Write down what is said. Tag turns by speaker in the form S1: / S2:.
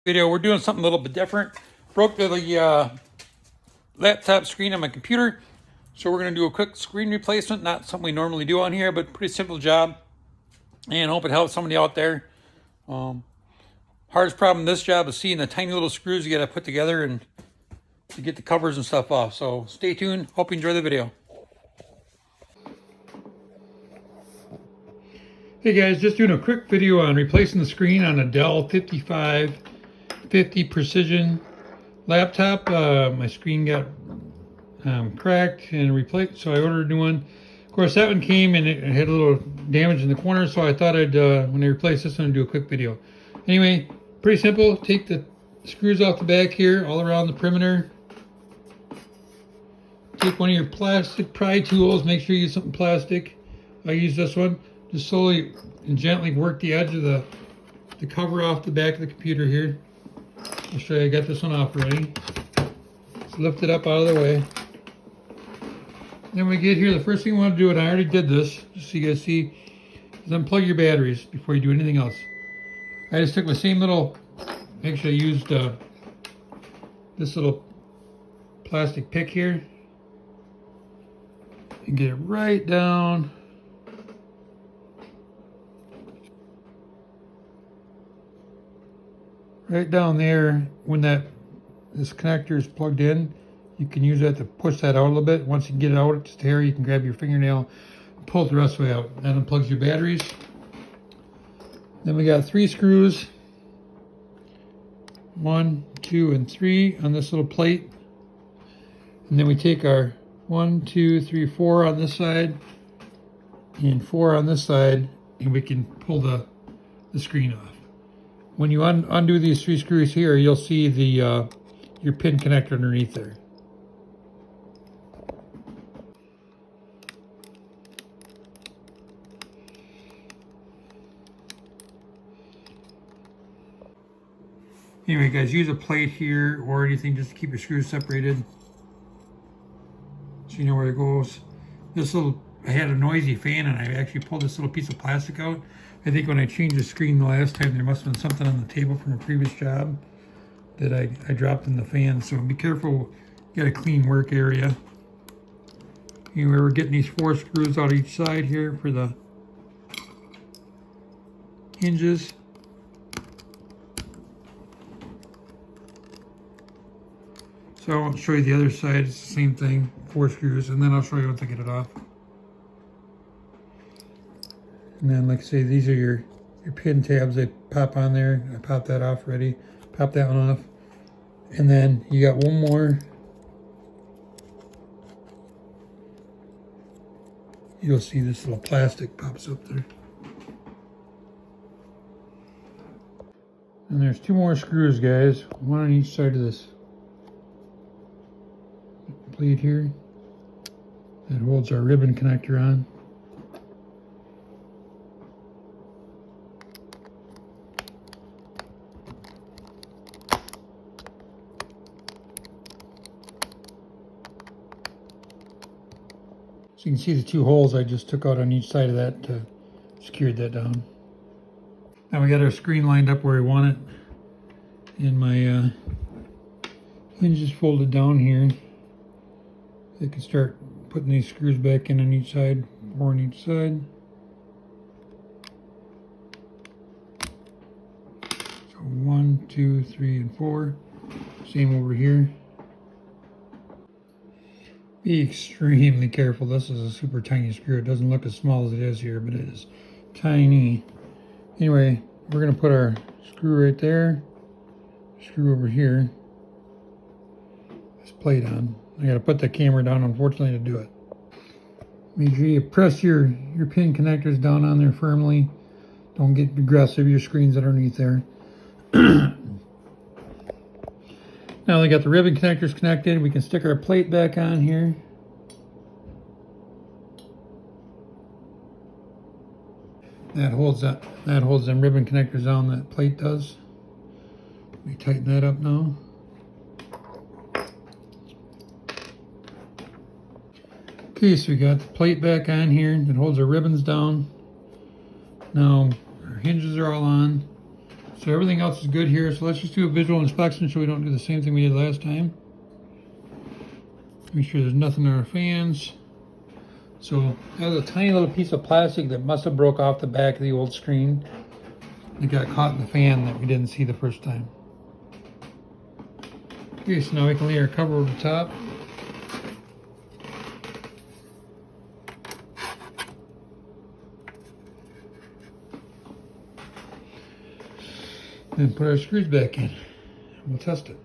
S1: Video, we're doing something a little bit different. Broke the laptop screen on my computer, so we're going to do a quick screen replacement. Not something we normally do on here, but pretty simple job, and hope it helps somebody out there. Hardest problem in this job is seeing the tiny little screws you got to put together and to get the covers and stuff off. So stay tuned. Hope you enjoy the video. Hey guys, just doing a quick video on replacing the screen on a Dell 5550 Precision laptop. My screen got cracked and replaced, so I ordered a new one. Of course, that one came and it had a little damage in the corner, so I thought I'd, when I replace this one, do a quick video. Anyway, pretty simple. Take the screws off the back here, all around the perimeter. Take one of your plastic pry tools. Make sure you use something plastic. I use this one. Just slowly and gently work the edge of the cover off the back of the computer here. I'll show you. I got this one off already. Just lift it up out of the way. Then we get here, the first thing we want to do, and I already did this, just so you guys see, is unplug your batteries before you do anything else. I just took the same little, actually I used this little plastic pick here, and get it right down. Right down there. When this connector is plugged in, you can use that to push that out a little bit. Once you can get it out, it's there, you can grab your fingernail and pull it the rest of the way out. That unplugs your batteries. Then we got 3 screws. 1, 2, and 3 on this little plate. And then we take our 1, 2, 3, 4 on this side and 4 on this side, and we can pull the screen off. When you undo these 3 screws here, you'll see the your pin connector underneath there. Anyway, guys, use a plate here or anything just to keep your screws separated, so you know where it goes. This little, I had a noisy fan, and I actually pulled this little piece of plastic out. I think when I changed the screen the last time, there must have been something on the table from a previous job that I dropped in the fan. So be careful, get a clean work area. Anyway, we're getting these 4 screws out each side here for the hinges. So I'll show you the other side. It's the same thing, 4 screws, and then I'll show you once I get it off. And then, like I say, these are your pin tabs. They pop on there. I popped that off already. Pop that one off. And then you got one more. You'll see this little plastic pops up there. And there's 2 more screws, guys. One on each side of this plate here. That holds our ribbon connector on. So you can see the 2 holes I just took out on each side of that to secure that down. Now we got our screen lined up where we want it. And my hinges folded down here. I can start putting these screws back in on each side, 4 on each side. So 1, 2, 3, and 4. Same over here. Be extremely careful. This is a super tiny screw. It doesn't look as small as it is here, but it is tiny. Anyway, we're going to put our screw right there, screw over here, this plate on. I got to put the camera down, unfortunately, to do it. Make sure you press your pin connectors down on there firmly. Don't get aggressive. Your screen's underneath there. Now we got the ribbon connectors connected. We can stick our plate back on here. That holds them ribbon connectors down. That plate does. Let me tighten that up now. Okay, so we got the plate back on here that holds our ribbons down. Now our hinges are all on. So everything else is good here. So let's just do a visual inspection so we don't do the same thing we did last time. Make sure there's nothing in our fans. So there's a tiny little piece of plastic that must have broke off the back of the old screen. It got caught in the fan that we didn't see the first time. Okay, so now we can lay our cover over the top. And put our screws back in. We'll test it.